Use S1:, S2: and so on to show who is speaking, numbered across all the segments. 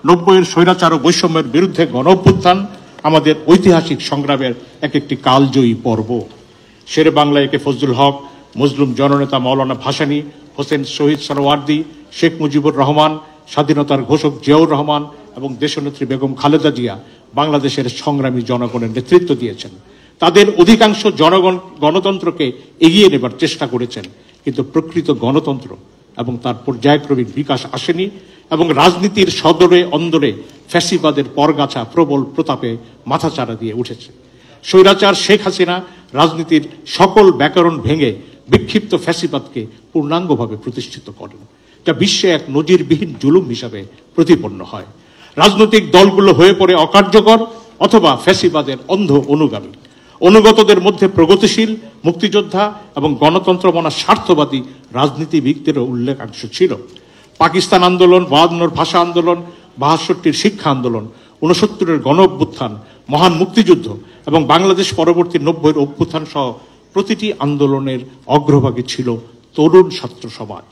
S1: 90-এর স্বৈরাচার ও বৈষম্যের বিরুদ্ধে গণঅভ্যুত্থান আমাদের ঐতিহাসিক সংগ্রামের একটি কালজয়ী পর্ব। শেরে বাংলা একে ফজলুল হক, মজলুম জননেতা মাওলানা ভাসানী, হোসেন শহীদ সোহরাওয়ার্দী, শেখ মুজিবুর রহমান, স্বাধীনতার ঘোষক জিয়াউর রহমান এবং দেশনেত্রী বেগম খালেদা জিয়া বাংলাদেশের সংগ্রামী জনগণের নেতৃত্ব দিয়েছেন। তাদের অধিকাংশ জনগণ গণতন্ত্রকে এগিয়ে নেবার চেষ্টা করেছেন, কিন্তু প্রকৃত গণতন্ত্র এবং তার পর্যায়ক্রমিক বিকাশ আসেনি এবং রাজনীতির সদরে অন্দরে ফ্যাসিবাদের পরগাছা প্রবল প্রতাপে মাথাচাড়া দিয়ে উঠেছে। স্বৈরাচার শেখ হাসিনা রাজনীতির সকল ব্যাকরণ ভেঙে বিক্ষিপ্ত ফ্যাসিবাদকে পূর্ণাঙ্গভাবে প্রতিষ্ঠিত করেন, যা বিশ্বে এক নজিরবিহীন জুলুম হিসাবে প্রতিপন্ন হয়। রাজনৈতিক দলগুলো হয়ে পড়ে অকার্যকর অথবা ফ্যাসিবাদের অন্ধ অনুগামী। অনুগতদের মধ্যে প্রগতিশীল, মুক্তিযোদ্ধা এবং গণতন্ত্র মনা স্বার্থবাদী রাজনীতিবিদদেরও উল্লেখাংশ ছিল। পাকিস্তান আন্দোলন, 52-র ভাষা আন্দোলন, 62-র শিক্ষা আন্দোলন, 69-এর গণ অভ্যুত্থান, মহান মুক্তিযুদ্ধ এবং বাংলাদেশ পরবর্তী 90-এর অভ্যুত্থান সহ প্রতিটি আন্দোলনের অগ্রভাগে ছিল তরুণ ছাত্র সমাজ।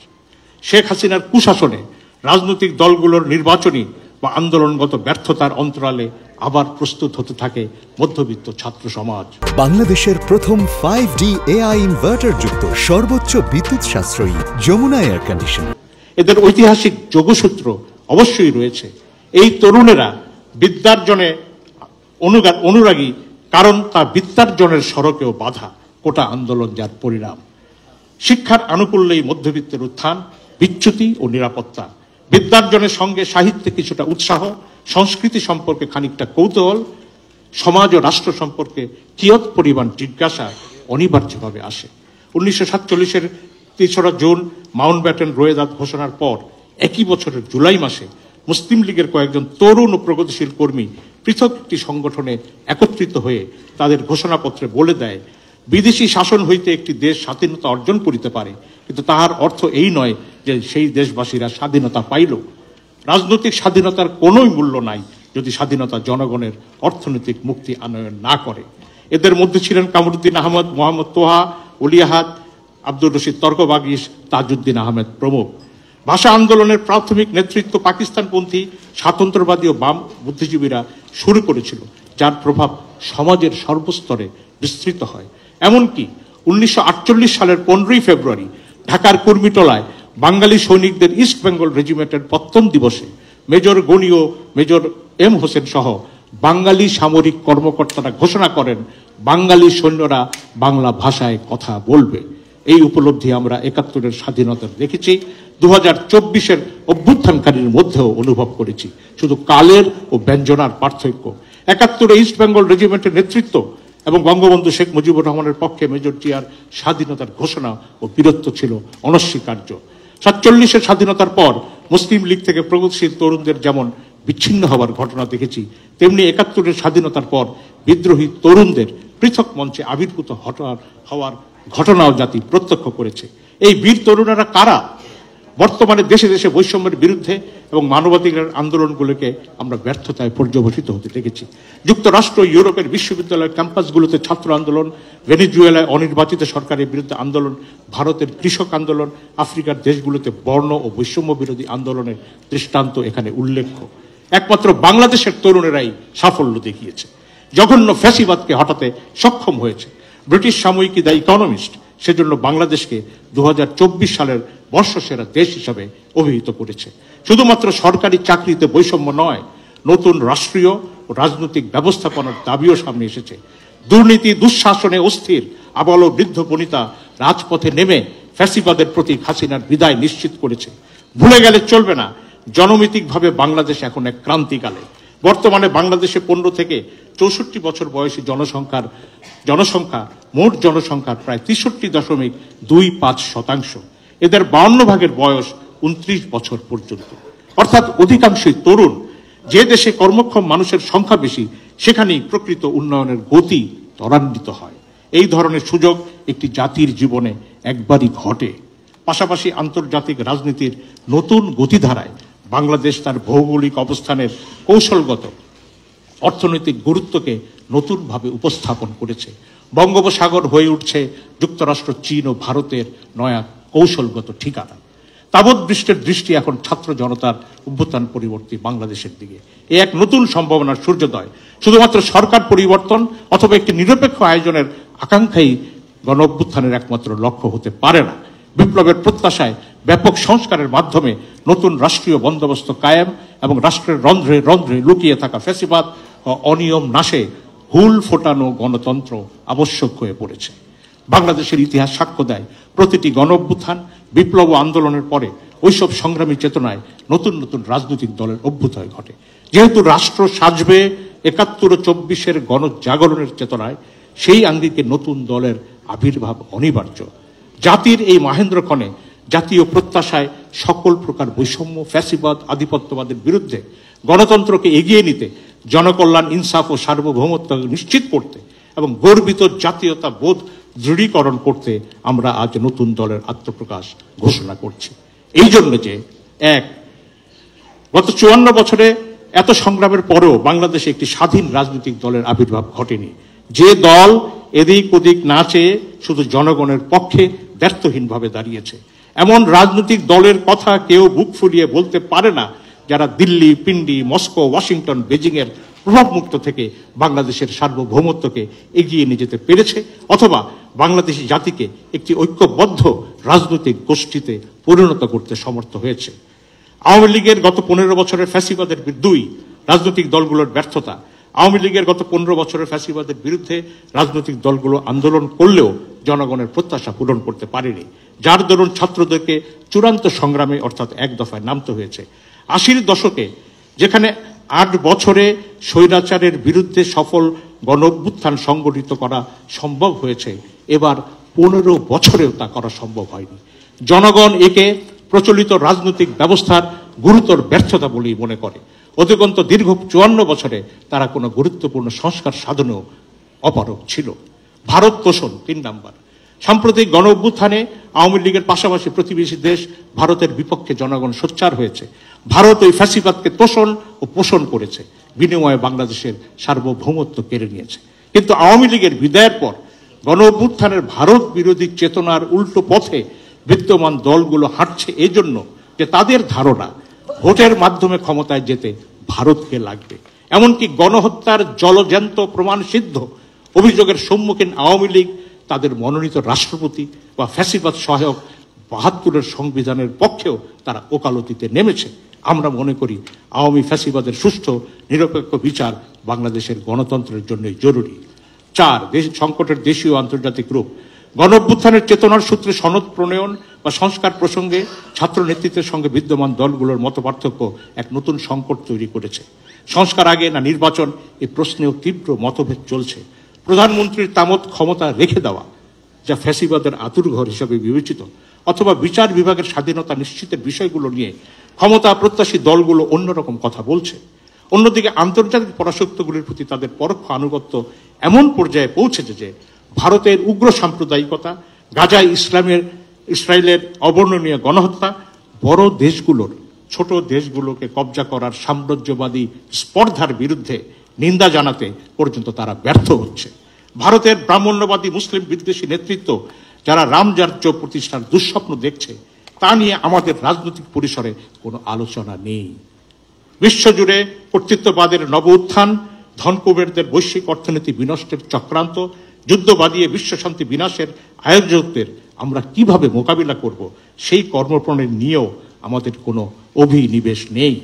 S1: শেখ হাসিনার কুশাসনে রাজনৈতিক দলগুলোর নির্বাচনী বা আন্দোলনগত ব্যর্থতার অন্তরালে আবার প্রস্তুত হতে থাকে মধ্যবিত্ত ছাত্র সমাজ।
S2: বাংলাদেশের প্রথম 5D AI ইনভার্টার যুক্ত সর্বোচ্চ বিদ্যুৎ সাশ্রয়ী যমুনা এয়ার কন্ডিশনার।
S1: এদের ঐতিহাসিক যোগসূত্র অবশ্যই রয়েছে। এই তরুণেরা বিদ্যার্জনে অনুরাগী, কারণ তা বিদ্যার্জনের সড়কেও বাধা কোটা আন্দোলন যার পরিণাম। শিক্ষার আনুকূল্যেই মধ্যবিত্তের উত্থান, বিচ্যুতি ও নিরাপত্তা। বিদ্যার্জনের সঙ্গে সাহিত্যে কিছুটা উৎসাহ, সংস্কৃতি সম্পর্কে খানিকটা কৌতূহল, সমাজ ও রাষ্ট্র সম্পর্কে কিয়ৎ পরিমাণ জিজ্ঞাসা অনিবার্যভাবে আসে। 1947-এর 3রা জুন মাউন্টব্যাটেন রোয়েদাদ ঘোষণার পর একই বছরের জুলাই মাসে মুসলিম লীগের কয়েকজন তরুণ ও প্রগতিশীল কর্মী পৃথক একটি সংগঠনে একত্রিত হয়ে তাদের ঘোষণাপত্রে বলে দেয়, বিদেশি শাসন হইতে একটি দেশ স্বাধীনতা অর্জন করিতে পারে, কিন্তু তাহার অর্থ এই নয় যে সেই দেশবাসীরা স্বাধীনতা পাইল। রাজনৈতিক স্বাধীনতার কোনোই মূল্য নাই যদি স্বাধীনতা জনগণের অর্থনৈতিক মুক্তি আনয়ন না করে। এদের মধ্যে ছিলেন কামরুদ্দিন আহমদ, মোহাম্মদ তোহা, অলিয়াহাদ, আব্দুর রশিদ তর্কবাগিস, তাজউদ্দিন আহমেদ প্রমুখ। ভাষা আন্দোলনের প্রাথমিক নেতৃত্ব পাকিস্তানপন্থী স্বাতন্ত্র্যবাদী ও বাম বুদ্ধিজীবীরা শুরু করেছিল, যার প্রভাব সমাজের সর্বস্তরে বিস্তৃত হয়। এমনকি 1948 সালের 15ই ফেব্রুয়ারি ঢাকার কুর্মিটোলায় বাঙালি সৈনিকদের ইস্ট বেঙ্গল রেজিমেন্টের পত্তন দিবসে মেজর গনি ও মেজর এম হোসেন সহ বাঙালি সামরিক কর্মকর্তারা ঘোষণা করেন, বাঙালি সৈন্যরা বাংলা ভাষায় কথা বলবে। এই উপলব্ধি আমরা 71-এর স্বাধীনতার দেখেছি, 2024-এর অভ্যুত্থানকারীর মধ্যেও অনুভব করেছি। শুধু কালের ও ব্যঞ্জনার পার্থক্য। 71-এ ইস্ট বেঙ্গল রেজিমেন্টের নেতৃত্ব এবং বঙ্গবন্ধু শেখ মুজিবুর রহমানের পক্ষে মেজর জিয়ার স্বাধীনতার ঘোষণা ও বীরত্ব ছিল অনস্বীকার্য। 47-এর স্বাধীনতার পর মুসলিম লীগ থেকে প্রগতিশীল তরুণদের যেমন বিচ্ছিন্ন হওয়ার ঘটনা দেখেছি, তেমনি 71-এর স্বাধীনতার পর বিদ্রোহী তরুণদের পৃথক মঞ্চে আবির্ভূত হওয়ার ঘটনাও জাতি প্রত্যক্ষ করেছে। এই বীর তরুণেরা কারা? বর্তমানে দেশে দেশে বৈষম্যের বিরুদ্ধে এবং মানবাধিকার আন্দোলনগুলোকে আমরা ব্যর্থতায় পর্যবসিত হতে দেখেছি। যুক্তরাষ্ট্র, ইউরোপের বিশ্ববিদ্যালয়ের ক্যাম্পাসগুলোতে ছাত্র আন্দোলন, ভেনেজুয়েলায় অনির্বাচিত সরকারের বিরুদ্ধে আন্দোলন, ভারতের কৃষক আন্দোলন, আফ্রিকার দেশগুলোতে বর্ণ ও বৈষম্য বিরোধী আন্দোলনের দৃষ্টান্ত এখানে উল্লেখ্য। একমাত্র বাংলাদেশের তরুণেরাই সাফল্য দেখিয়েছে, জঘন্য ফ্যাসিবাদকে হটাতে সক্ষম হয়েছে। ব্রিটিশ সাময়িকী দ্য ইকোনমিস্ট সেজন্য বাংলাদেশকে 2024 সালের বর্ষসেরা দেশ হিসাবে অভিহিত করেছে। শুধুমাত্র সরকারি চাকরিতে বৈষম্য নয়, নতুন রাষ্ট্রীয় ও রাজনৈতিক ব্যবস্থাপনার দাবিও সামনে এসেছে। দুর্নীতি, দুঃশাসনে অস্থির আবাল ও বৃদ্ধ বনিতা রাজপথে নেমে ফ্যাসিবাদের প্রতি হাসিনার বিদায় নিশ্চিত করেছে। ভুলে গেলে চলবে না, জনমিতিকভাবে বাংলাদেশ এখন এক ক্রান্তিকালে। বর্তমানে বাংলাদেশে 15 থেকে 64 বছর বয়সী জনসংখ্যা মোট জনসংখ্যার প্রায় 63.25%। এদের 52 ভাগের বয়স 29 বছর পর্যন্ত, অর্থাৎ অধিকাংশই তরুণ। যে দেশে কর্মক্ষম মানুষের সংখ্যা বেশি, সেখানেই প্রকৃত উন্নয়নের গতি ত্বরান্বিত হয়। এই ধরনের সুযোগ একটি জাতির জীবনে একবারই ঘটে। পাশাপাশি আন্তর্জাতিক রাজনীতির নতুন গতিধারায় বাংলাদেশ তার ভৌগোলিক অবস্থানের কৌশলগত অর্থনৈতিক গুরুত্বকে নতুনভাবে উপস্থাপন করেছে। বঙ্গোপসাগর হয়ে উঠছে যুক্তরাষ্ট্র, চীন ও ভারতের নয়া কৌশলগত ঠিকানা। তাবৎ দৃষ্টি এখন ছাত্র জনতার অভ্যুত্থান পরিবর্তী বাংলাদেশের দিকে। এ এক নতুন সম্ভাবনার সূর্যোদয়। শুধুমাত্র সরকার পরিবর্তন অথবা একটি নিরপেক্ষ আয়োজনের আকাঙ্ক্ষাই গণ অভ্যুত্থানের একমাত্র লক্ষ্য হতে পারে না। বিপ্লবের প্রত্যাশায় ব্যাপক সংস্কারের মাধ্যমে নতুন রাষ্ট্রীয় বন্দোবস্ত কায়েম এবং রাষ্ট্রের রন্ধ্রে রন্ধ্রে লুকিয়ে থাকা ফ্যাসিবাদ ও অনিয়ম নাশে হুল ফোটানো গণতন্ত্র আবশ্যক হয়ে পড়েছে। বাংলাদেশের ইতিহাস সাক্ষ্য দেয়, প্রতিটি গণ অভ্যুত্থান, বিপ্লব ও আন্দোলনের পরে ওইসব সংগ্রামী চেতনায় নতুন নতুন রাজনৈতিক দলের অভ্যুদয় ঘটে। যেহেতু রাষ্ট্র সাজবে ৭১ ও ২৪-এর গণজাগরণের চেতনায়, সেই আঙ্গিকে নতুন দলের আবির্ভাব অনিবার্য। জাতির এই মহেন্দ্রক্ষণে জাতীয় প্রত্যাশায় সকল প্রকার বৈষম্য, ফ্যাসিবাদ, আধিপত্যবাদের বিরুদ্ধে গণতন্ত্রকে এগিয়ে নিতে, জনকল্যাণ, ইনসাফ ও সার্বভৌমত্ব নিশ্চিত করতে এবং গর্বিত জাতীয়তা বোধ দৃঢ়ীকরণ করতে আমরা আজ নতুন দলের আত্মপ্রকাশ ঘোষণা করছি। এই জন্য যে গত ৫৪ বছরে এত সংগ্রামের পরেও বাংলাদেশে একটি স্বাধীন রাজনৈতিক দলের আবির্ভাব ঘটেনি, যে দল এদিক ওদিক না চেয়ে শুধু জনগণের পক্ষে ব্যর্থহীনভাবে দাঁড়িয়েছে। এমন রাজনৈতিক দলের কথা কেউ বুক ফুলিয়ে বলতে পারে না যারা দিল্লি, পিন্ডি, মস্কো, ওয়াশিংটন, বেজিং এর প্রভাবমুক্ত থেকে বাংলাদেশের সার্বভৌমত্বকে এগিয়ে নিয়ে যেতে পেরেছে অথবা বাংলাদেশি জাতিকে একটি ঐক্যবদ্ধ রাজনৈতিক গোষ্ঠীতে পরিণত করতে সমর্থ হয়েছে। আওয়ামী লীগের গত ১৫ বছরের ফ্যাসিবাদের রাজনৈতিক দলগুলোর ব্যর্থতা, আওয়ামী লীগের গত ১৫ বছরের ফ্যাসিবাদের বিরুদ্ধে রাজনৈতিক দলগুলো আন্দোলন করলেও জনগণের প্রত্যাশা পূরণ করতে পারেনি, যার দরুন ছাত্রদেরকে চূড়ান্ত সংগ্রামে অর্থাৎ এক দফায় নামতে হয়েছে। ৮০-র দশকে যেখানে ৮ বছরে স্বৈরাচারের বিরুদ্ধে সফল গণ অভ্যুত্থান সংগঠিত করা সম্ভব হয়েছে, এবার ১৫ বছরেও তা করা সম্ভব হয়নি। জনগণ একে প্রচলিত রাজনৈতিক ব্যবস্থার গুরুতর ব্যর্থতা বলেই মনে করে। অধিকন্ত দীর্ঘ ৫৪ বছরে তারা কোনো গুরুত্বপূর্ণ সংস্কার সাধনেও অপারগ ছিল। ভারত তোষণ ৩ নাম্বার। সাম্প্রতিক গণ অভ্যুত্থানে আওয়ামী লীগের পাশাপাশি প্রতিবেশী দেশ ভারতের বিপক্ষে জনগণ সোচ্চার হয়েছে। ভারত ওই ফ্যাসিবাদকে তোষণ ও পোষণ করেছে, বিনিময়ে বাংলাদেশের সার্বভৌমত্ব কেড়ে নিয়েছে। কিন্তু আওয়ামী লীগের বিদায়ের পর গণ অভ্যুত্থানের ভারত বিরোধী চেতনার উল্টো পথে বিদ্যমান দলগুলো হাঁটছে এজন্য যে তাদের ধারণা ভোটের মাধ্যমে ক্ষমতায় যেতে ভারতকে লাগবে। এমনকি গণহত্যার জলজ্যান্ত প্রমাণ সিদ্ধ অভিযোগের সম্মুখীন আওয়ামী লীগ তাদের মনোনীত রাষ্ট্রপতি বা ফ্যাসিবাদ সহায়ক ৭২-এর সংবিধানের পক্ষেও তারা ওকালতিতে নেমেছে। আমরা মনে করি আওয়ামী ফ্যাসিবাদের সুষ্ঠু নিরপেক্ষ বিচার বাংলাদেশের গণতন্ত্রের জন্যই জরুরি। ৪, সংকটের দেশীয় আন্তর্জাতিক রূপ। গণ অভ্যুত্থানের চেতনার সূত্রে সনদ প্রণয়ন বা সংস্কার প্রসঙ্গে ছাত্র নেতৃত্বের সঙ্গে বিদ্যমান দলগুলোর মতপার্থক্য এক নতুন সংকট তৈরি করেছে। সংস্কার আগে না নির্বাচন, এই প্রশ্নেও তীব্র মতভেদ চলছে। প্রধানমন্ত্রীর তামত ক্ষমতা রেখে দেওয়া, যা ফ্যাসিবাদের আতুরঘর হিসেবে বিবেচিত, অথবা বিচার বিভাগের স্বাধীনতা নিশ্চিতের বিষয়গুলো নিয়ে ক্ষমতা প্রত্যাশী দলগুলো অন্যরকম কথা বলছে। অন্যদিকে আন্তর্জাতিক পরাশক্তিগুলির প্রতি তাদের পরোক্ষ আনুগত্য এমন পর্যায়ে পৌঁছেছে যে ভারতের উগ্র সাম্প্রদায়িকতা, গাজায় ইসরায়েলের অবর্ণনীয় গণহত্যা, বড় দেশগুলোর ছোট দেশগুলোকে কবজা করার সাম্রাজ্যবাদী স্পর্ধার বিরুদ্ধে নিন্দা জানাতে পর্যন্ত তারা ব্যর্থ হচ্ছে। ভারতের ব্রাহ্মণ্যবাদী মুসলিম বিদ্বেষী নেতৃত্ব যারা রামরাজ্য প্রতিষ্ঠার দুঃস্বপ্ন দেখছে, তা নিয়ে আমাদের রাজনৈতিক পরিসরে কোনো আলোচনা নেই। বিশ্বজুড়ে কর্তৃত্ববাদের নব উত্থান, ধনকুবেরদের বৈশ্বিক অর্থনীতি বিনষ্টের চক্রান্ত, যুদ্ধ বাদিয়ে বিশ্বশান্তি বিনাশের আয়োজকদের আমরা কিভাবে মোকাবিলা করব, সেই কর্মপ্রণালী নিয়েও আমাদের কোনো অভিনিবেশ নেই।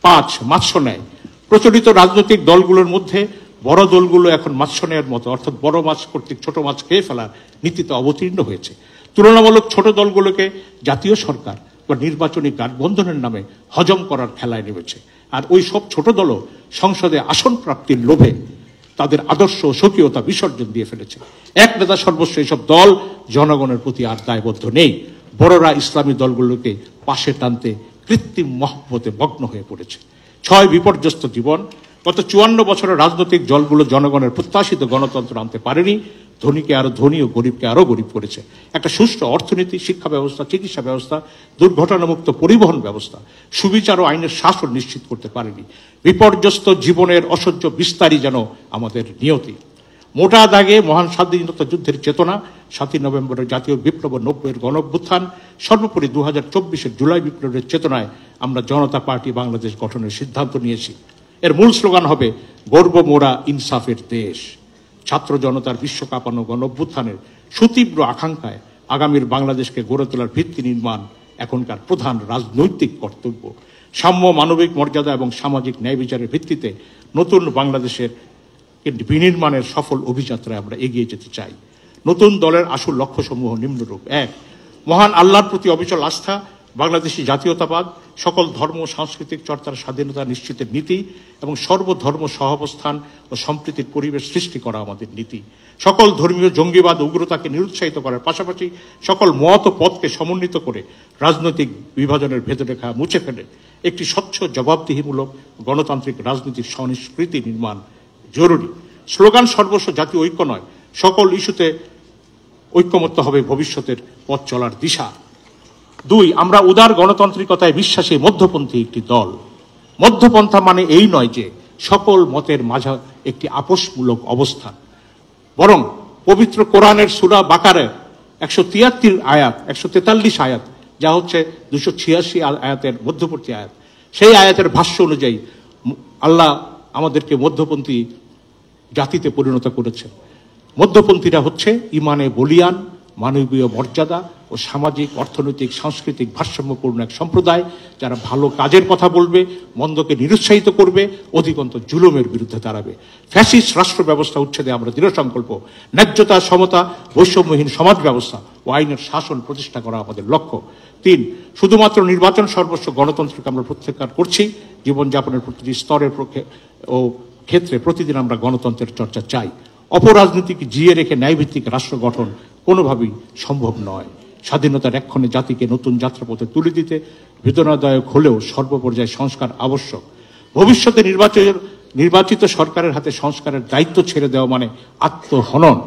S1: ৫, মাৎস্য ন্যায়। প্রচলিত রাজনৈতিক দলগুলোর মধ্যে বড় দলগুলো এখন মাৎস্য ন্যায়ের মতো, অর্থাৎ বড় মাছ কর্তৃক ছোট মাছ খেয়ে ফেলার নীতিতে অবতীর্ণ হয়েছে। তুলনামূলক ছোট দলগুলোকে জাতীয় সরকার বা নির্বাচনী গাঠবন্ধনের নামে হজম করার খেলায় নেমেছে। আর ওই সব ছোট দলও সংসদে আসন প্রাপ্তির লোভে তাদের আদর্শ ও স্বকীয়তা বিসর্জন দিয়ে ফেলেছে। এক নেতা সর্বস্ব এইসব দল জনগণের প্রতি আর দায়বদ্ধ নেই। বড়রা ইসলামী দলগুলোকে পাশে টানতে কৃত্রিম মহব্বতে মগ্ন হয়ে পড়েছে। ৬, বিপর্যস্ত জীবন। গত ৫৪ বছরের রাজনৈতিক দলগুলো জনগণের প্রত্যাশিত গণতন্ত্র আনতে পারেনি, ধনীকে আরো ধনী ও গরিবকে আরো গরিব করেছে। একটা সুষ্ঠু অর্থনীতি, শিক্ষা ব্যবস্থা, চিকিৎসা ব্যবস্থা, দুর্ঘটনামুক্ত পরিবহন ব্যবস্থা, সুবিচার ও আইনের শাসন নিশ্চিত করতে পারেনি। বিপর্যস্ত জীবনের অসহ্য বিস্তারই যেন আমাদের নিয়তি। মোটা দাগে মহান স্বাধীনতা যুদ্ধের চেতনা, 7ই নভেম্বরের জাতীয় বিপ্লব, 90-এর গণঅভ্যুত্থান, সর্বোপরি 2024-এর জুলাই বিপ্লবের চেতনায় আমরা জনতা পার্টি বাংলাদেশ গঠনের সিদ্ধান্ত নিয়েছি। এর মূল স্লোগান হবে গর্ব মোরা ইনসাফের দেশ। ছাত্র জনতার বিশ্বকাপানো গণঅভ্যুত্থানের সুতীব্র আকাঙ্ক্ষায় আগামীর বাংলাদেশকে গড়ে তোলার ভিত্তি নির্মাণ এখনকার প্রধান রাজনৈতিক কর্তব্য। সাম্য, মানবিক মর্যাদা এবং সামাজিক ন্যায় বিচারের ভিত্তিতে নতুন বাংলাদেশের বিনির্মাণের সফল অভিযাত্রায় আমরা এগিয়ে যেতে চাই। নতুন দলের আসল লক্ষ্যসমূহ নিম্নরূপ: 1. মহান আল্লাহর প্রতি অবিচল আস্থা, বাংলাদেশি জাতীয়তাবাদ, সকল ধর্ম সাংস্কৃতিক চর্চার স্বাধীনতা নিশ্চিতের নীতি এবং সর্বধর্ম সহাবস্থান ও সম্প্রীতির পরিবেশ সৃষ্টি করা আমাদের নীতি। সকল ধর্মীয় জঙ্গিবাদ উগ্রতাকে নিরুৎসাহিত করার পাশাপাশি সকল মত ও পথকে সমন্বিত করে রাজনৈতিক বিভাজনের ভেদরেখা মুছে ফেলে একটি স্বচ্ছ, জবাবদিহিমূলক গণতান্ত্রিক রাজনীতির সংস্কৃতি নির্মাণ জরুরি। স্লোগান সর্বস্ব, জাতীয় ঐক্য নয়, সকল ইস্যুতে ঐক্যমত্য হবে ভবিষ্যতের পথ চলার দিশা। 2. আমরা উদার গণতান্ত্রিকতায় বিশ্বাসী মধ্যপন্থী একটি দল। মধ্যপন্থা মানে এই নয় যে সকল মতের মাঝে একটি আপোষমূলক অবস্থান, বরং পবিত্র কোরআনের সূরা বাকারার 173 আয়াত, 143 আয়াত, যা হচ্ছে 286 আয়াতের মধ্যবর্তী আয়াত, সেই আয়াতের ভাষ্য অনুযায়ী আল্লাহ আমাদেরকে মধ্যপন্থী জাতিতে পরিণত করেছে। মধ্যপন্থীরা হচ্ছে ইমানে বলিয়ান, মানবীয় মর্যাদা ও সামাজিক, অর্থনৈতিক, সাংস্কৃতিক ভারসাম্যপূর্ণ এক সম্প্রদায়, যারা ভালো কাজের কথা বলবে, মন্দকে নিরুৎসাহিত করবে, অধিকন্ত জুলুমের বিরুদ্ধে দাঁড়াবে। ফ্যাসিস্ট রাষ্ট্র ব্যবস্থা উচ্ছেদে আমরা দৃঢ় সংকল্প। ন্যায্যতা, সমতা, বৈষম্যহীন সমাজ ব্যবস্থা ও আইনের শাসন প্রতিষ্ঠা করা আমাদের লক্ষ্য। 3. শুধুমাত্র নির্বাচন সর্বস্ব গণতন্ত্রকে আমরা প্রত্যাখ্যান করছি। জীবনযাপনের প্রতিটি স্তরের ও ক্ষেত্রে প্রতিদিন আমরা গণতন্ত্রের চর্চা চাই। অপরাজনীতিকে জিয়ে রেখে ন্যায়ভিত্তিক রাষ্ট্র গঠন কোনোভাবেই সম্ভব নয়। স্বাধীনতার এক্ষণে জাতিকে নতুন যাত্রাপথে তুলে দিতে বেদনাদায়ক হলেও সর্বপর্যায়ে সংস্কার আবশ্যক। ভবিষ্যতে নির্বাচিত সরকারের হাতে সংস্কারের দায়িত্ব ছেড়ে দেওয়া মানে আত্মহনন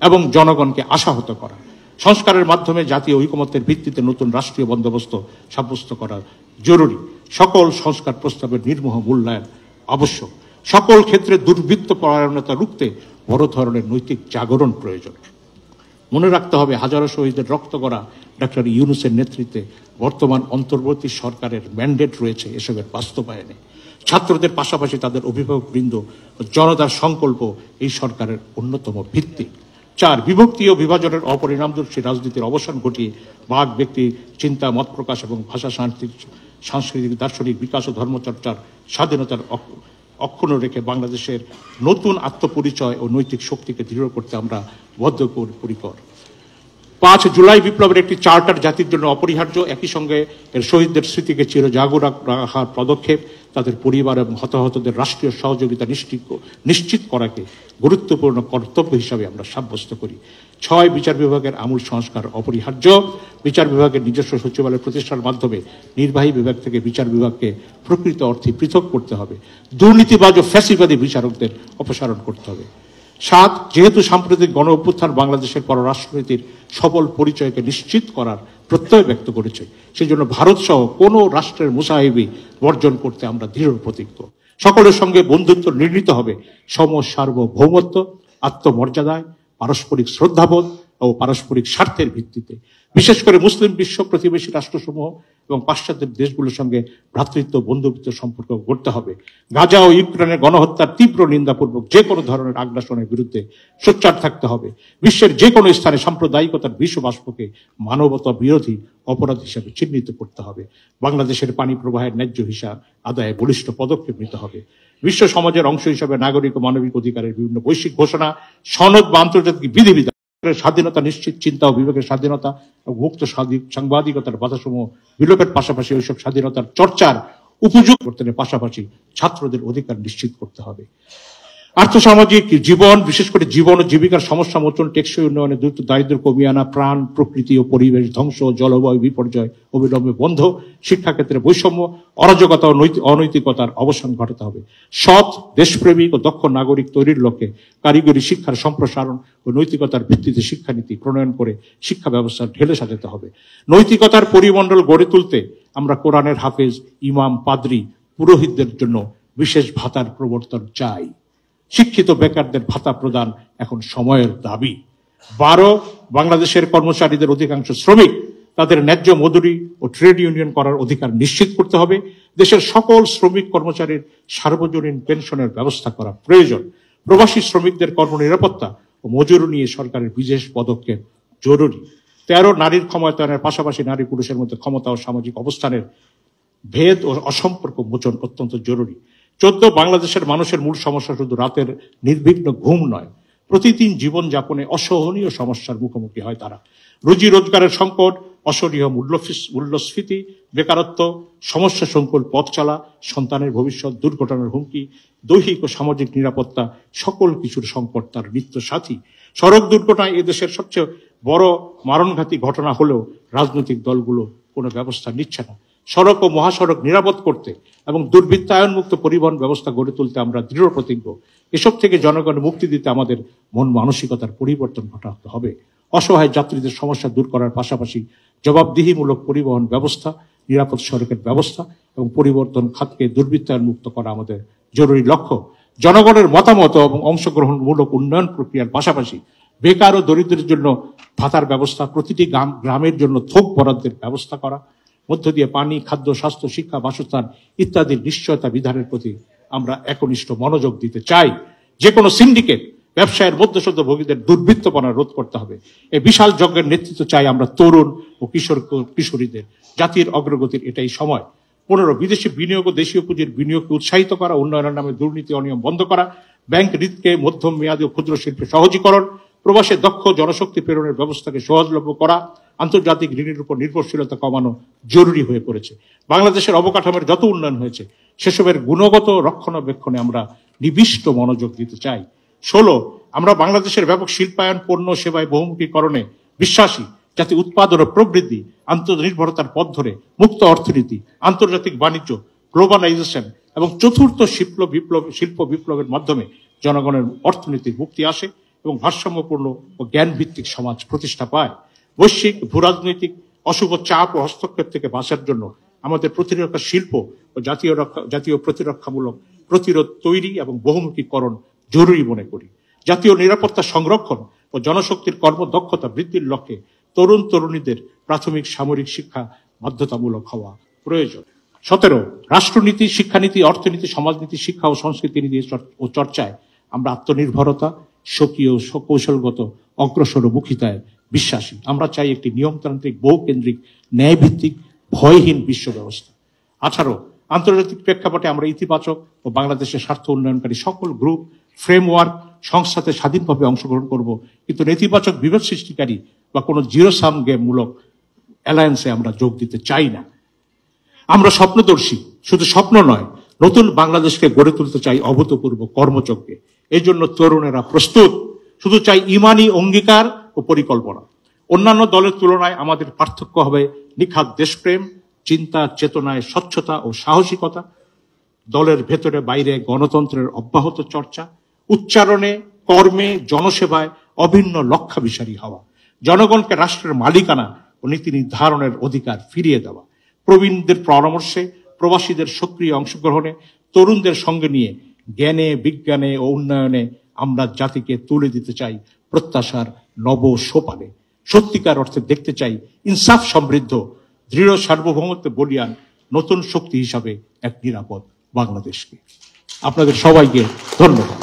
S1: এবং জনগণকে আশাহত করা। সংস্কারের মাধ্যমে জাতীয় ঐকমত্যের ভিত্তিতে নতুন রাষ্ট্রীয় বন্দোবস্ত সাব্যস্ত করা জরুরি। সকল সংস্কার প্রস্তাবের নির্মোহ মূল্যায়ন আবশ্যক। সকল ক্ষেত্রে দুর্বৃত্ত পরায়ণতা রুখতে বড় ধরনের নৈতিক জাগরণ প্রয়োজন। মনে রাখতে হবে, হাজারো শহীদের রক্ত গড়া ডক্টর ইউনূসের নেতৃত্বে বর্তমান অন্তর্বর্তী সরকারের ম্যান্ডেট রয়েছে এসবের বাস্তবায়নে। ছাত্রদের পাশাপাশি তাদের অভিভাবকবৃন্দ ও জনতার সংকল্প এই সরকারের অন্যতম ভিত্তি। 4. বিভক্তি ও বিভাজনের অপরিণামদর্শী রাজনীতির অবসান ঘটিয়ে বাক ব্যক্তি চিন্তা, মত প্রকাশ এবং ভাষা সাংস্কৃতিক দার্শনিক বিকাশ ও ধর্মচর্চার স্বাধীনতার অক্ষুণ্ণ রেখে বাংলাদেশের নতুন আত্মপরিচয় ও নৈতিক শক্তিকে দৃঢ় করতে আমরা বদ্ধপরিকর। 5. জুলাই বিপ্লবের একটি চার্টার জাতির জন্য অপরিহার্য। একই সঙ্গে এর শহীদদের স্মৃতিকে চিরজাগর রাখার পদক্ষেপ তাদের পরিবার এবং হতাহতদের রাষ্ট্রীয় সহযোগিতা নিশ্চিত করাকে গুরুত্বপূর্ণ কর্তব্য হিসাবে আমরা সাব্যস্ত করি। 6. বিচার বিভাগের আমূল সংস্কার অপরিহার্য। বিচার বিভাগের নিজস্ব সচিবালয় প্রতিষ্ঠার মাধ্যমে নির্বাহী বিভাগ থেকে বিচার বিভাগকে প্রকৃত অর্থে পৃথক করতে হবে। দুর্নীতিবাজ ও ফ্যাসিবাদী বিচারকদের অপসারণ করতে হবে। 7. যেহেতু সাম্প্রতিক গণ অভ্যুত্থান বাংলাদেশের পররাষ্ট্রনীতির সফল পরিচয়কে নিশ্চিত করার প্রত্যয় ব্যক্ত করেছে, সেই জন্য ভারত সহ কোনো রাষ্ট্রের মুসাহিবি বর্জন করতে আমরা দৃঢ় প্রতিজ্ঞ। সকলের সঙ্গে বন্ধুত্ব নির্মিত হবে সম সার্বভৌমত্ব, আত্মমর্যাদায়, পারস্পরিক শ্রদ্ধাবোধ ও পারস্পরিক স্বার্থের ভিত্তিতে। বিশেষ করে মুসলিম বিশ্ব, প্রতিবেশী রাষ্ট্রসমূহ এবং পাশ্চাত্যের দেশগুলোর সঙ্গে ভ্রাতৃত্ব, বন্ধুত্ব সম্পর্ক গড়তে হবে। গাজা ও ইউক্রেনের গণহত্যার তীব্র নিন্দাপূর্বক যে কোনো ধরনের আগ্রাসনের বিরুদ্ধে সোচ্চার থাকতে হবে। বিশ্বের যে কোনো স্থানে সাম্প্রদায়িকতার বিষ বাষ্পকে মানবতা বিরোধী অপরাধ হিসাবে চিহ্নিত করতে হবে। বাংলাদেশের পানি প্রবাহের ন্যায্য হিসাব আদায়ে বলিষ্ঠ পদক্ষেপ নিতে হবে। বিশ্ব সমাজের অংশ হিসাবে নাগরিক ও মানবিক অধিকারের বিভিন্ন বৈশ্বিক ঘোষণা, সনদ বা আন্তর্জাতিক বিধিবিধান, স্বাধীনতা নিশ্চিত, চিন্তা ও বিবেকের স্বাধীনতা এবং মুক্ত সাংবাদিকতার বাধাসমূহ বিলোপের পাশাপাশি ওইসব স্বাধীনতার চর্চার উপযোগ করতে পাশাপাশি ছাত্রদের অধিকার নিশ্চিত করতে হবে। আর্থসামাজিক জীবন, বিশেষ করে জীবন ও জীবিকার সমস্যা মোচন, টেকসই উন্নয়নে দ্রুত দারিদ্র্য কমিয়ে আনা, প্রাণ, প্রকৃতি ও পরিবেশ ধ্বংস, জলবায়ু বিপর্যয় অবিলম্বে বন্ধ, শিক্ষাক্ষেত্রে বৈষম্য, অরাজকতা ও অনৈতিকতার অবসান ঘটাতে হবে। সৎ, দেশপ্রেমিক ও দক্ষ নাগরিক তৈরির লক্ষ্যে কারিগরি শিক্ষার সম্প্রসারণ ও নৈতিকতার ভিত্তিতে শিক্ষানীতি প্রণয়ন করে শিক্ষা ব্যবস্থা ঢেলে সাজাতে হবে। নৈতিকতার পরিমণ্ডল গড়ে তুলতে আমরা কোরআনের হাফেজ, ইমাম, পাদ্রী, পুরোহিতদের জন্য বিশেষ ভাতার প্রবর্তন চাই। শিক্ষিত বেকারদের ভাতা প্রদান এখন সময়ের দাবি। 12 বাংলাদেশের কর্মচারীদের অধিকাংশ শ্রমিক তাদের ন্যায্য মজুরি ও ট্রেড ইউনিয়ন করার অধিকার নিশ্চিত করতে হবে। দেশের সকল শ্রমিক কর্মচারীর সার্বজনীন পেনশনের ব্যবস্থা করা প্রয়োজন। প্রবাসী শ্রমিকদের কর্মনিরাপত্তা ও মজুরি নিয়ে সরকারের বিশেষ পদক্ষেপ জরুরি। 13 নারীর ক্ষমতায়নের পাশাপাশি নারী পুরুষের মধ্যে ক্ষমতা ও সামাজিক অবস্থানের ভেদ ও অসম্পর্ক মোচন অত্যন্ত জরুরি। 14 বাংলাদেশের মানুষের মূল সমস্যা শুধু রাতের নির্বিঘ্ন ঘুম নয়, প্রতিদিন জীবনযাপনে অসহনীয় সমস্যার মুখোমুখি হয় তারা। রুজি রোজগারের সংকট, অসহনীয় মূল্যস্ফীতি, বেকারত্ব, সমস্যা সংকুল পথ চলা, সন্তানের ভবিষ্যৎ, দুর্ঘটনার হুমকি, দৈহিক ও সামাজিক নিরাপত্তা, সকল কিছুর সংকট তার নিত্য সাথী। সড়ক দুর্ঘটনা এদেশের সবচেয়ে বড় মারণঘাতী ঘটনা হলেও রাজনৈতিক দলগুলো কোনো ব্যবস্থা নিচ্ছে না। সড়ক ও মহাসড়ক নিরাপদ করতে এবং দুর্বৃত্তায়নমুক্ত পরিবহন ব্যবস্থা গড়ে তুলতে আমরা দৃঢ় প্রতিজ্ঞ। এসব থেকে জনগণের মুক্তি দিতে আমাদের মন মানসিকতার পরিবর্তন ঘটাতে হবে। অসহায় যাত্রীদের সমস্যা দূর করার পাশাপাশি জবাবদিহিমূলক পরিবহন ব্যবস্থা, নিরাপদ সড়কের ব্যবস্থা এবং পরিবর্তন খাতকে দুর্বৃত্তায়ন মুক্ত করা আমাদের জরুরি লক্ষ্য। জনগণের মতামত এবং অংশগ্রহণমূলক উন্নয়ন প্রক্রিয়ার পাশাপাশি বেকার ও দরিদ্রের জন্য ভাতার ব্যবস্থা, প্রতিটি গ্রামের জন্য থোক বরাদ্দের ব্যবস্থা করা, মধ্য দিয়ে পানি, খাদ্য, স্বাস্থ্য, শিক্ষা, বাসস্থান ইত্যাদির নিশ্চয়তা বিধানের প্রতি আমরা একনিষ্ঠ মনোযোগ দিতে চাই। যে কোনো সিন্ডিকেট ব্যবসায়ের মধ্যস্বত্বভোগীদের দুর্বৃত্তপনা রোধ করতে হবে। এই বিশাল যজ্ঞের নেতৃত্ব চাই আমরা তরুণ ও কিশোরীদের। জাতির অগ্রগতির এটাই সময়। 15 বিদেশি বিনিয়োগ ও দেশীয় পুঁজির বিনিয়োগকে উৎসাহিত করা, উন্নয়নের নামে দুর্নীতি অনিয়ম বন্ধ করা, ব্যাংক ঋণকে মধ্যম মেয়াদী ও ক্ষুদ্র শিল্পে সহজীকরণ, প্রবাসে দক্ষ জনশক্তি প্রেরণের ব্যবস্থাকে সহজলভ্য করা, আন্তর্জাতিক ঋণের উপর নির্ভরশীলতা কমানো জরুরি হয়ে পড়েছে। বাংলাদেশের অবকাঠামোর যত উন্নয়ন হয়েছে সেসবের গুণগত রক্ষণাবেক্ষণে আমরা নিবিষ্ট মনোযোগ দিতে চাই। 16 আমরা বাংলাদেশের ব্যাপক শিল্পায়ন, পণ্য সেবায় বহুমুখীকরণে বিশ্বাসী, যাতে উৎপাদন ও প্রবৃদ্ধি, আন্তর্নির্ভরতার পথ ধরে মুক্ত অর্থনীতি, আন্তর্জাতিক বাণিজ্য, গ্লোবালাইজেশন এবং চতুর্থ শিল্প বিপ্লবের মাধ্যমে জনগণের অর্থনীতির মুক্তি আসে এবং ভারসাম্যপূর্ণ ও জ্ঞানভিত্তিক সমাজ প্রতিষ্ঠা পায়। বৈশ্বিক ভূরাজনৈতিক অশুভ চাপ ও হস্তক্ষেপ থেকে বাঁচার জন্য আমাদের প্রতিরক্ষা শিল্প ও জাতীয় প্রতিরক্ষামূলক প্রতিরোধ তৈরি এবং বহুমুখীকরণ জরুরি মনে করি। জাতীয় নিরাপত্তা সংরক্ষণ ও জনশক্তির কর্মদক্ষতা বৃদ্ধির লক্ষ্যে তরুণ তরুণীদের প্রাথমিক সামরিক শিক্ষা বাধ্যতামূলক হওয়া প্রয়োজন। 17 রাষ্ট্রনীতি, শিক্ষানীতি, অর্থনীতি, সমাজনীতি, শিক্ষা ও সংস্কৃতি নীতি ও চর্চায় আমরা আত্মনির্ভরতা, স্বকীয় কৌশলগত অগ্রসরমুখিতায় বিশ্বাসী। আমরা চাই একটি নিয়মতান্ত্রিক, বহুকেন্দ্রিক, ন্যায়ভিত্তিক, ভয়হীন বিশ্ব ব্যবস্থা। 18 আন্তর্জাতিক প্রেক্ষাপটে আমরা ইতিবাচক ও বাংলাদেশের স্বার্থ উন্নয়নকারী সকল গ্রুপ, ফ্রেমওয়ার্ক, সংস্থাতে স্বাধীনভাবে অংশগ্রহণ করব, কিন্তু নেতিবাচক বিভেদ সৃষ্টিকারী বা কোনো জিরো সাম গেম মূলক অ্যালায়েন্সে আমরা যোগ দিতে চাই না। আমরা স্বপ্নদর্শী, শুধু স্বপ্ন নয়, নতুন বাংলাদেশকে গড়ে তুলতে চাই অভূতপূর্ব কর্মযজ্ঞে। এই জন্য তরুণেরা প্রস্তুত। শুধু চাই ইমানি অঙ্গীকার ও পরিকল্পনা। অন্যান্য দলের তুলনায় আমাদের পার্থক্য হবে নিখাদ দেশপ্রেম, চিন্তা চেতনায় স্বচ্ছতা ও সাহসিকতা, দলের ভেতরে বাইরে গণতন্ত্রের অব্যাহত চর্চা, উচ্চারণে, কর্মে, জনসেবায় অভিন্ন লক্ষ্যাভিসারী হওয়া, জনগণকে রাষ্ট্রের মালিকানা ও নীতি নির্ধারণের অধিকার ফিরিয়ে দেওয়া, প্রবীণদের পরামর্শে, প্রবাসীদের সক্রিয় অংশগ্রহণে, তরুণদের সঙ্গে নিয়ে জ্ঞানে, বিজ্ঞানে ও উন্নয়নে আমরা জাতিকে তুলে দিতে চাই প্রত্যাশার নব সোপানে। সত্যিকার অর্থে দেখতে চাই ইনসাফ সমৃদ্ধ, দৃঢ় সার্বভৌমত্বে বলিয়ান নতুন শক্তি হিসাবে এক নিরাপদ বাংলাদেশকে। আপনাদের সবাইকে ধন্যবাদ।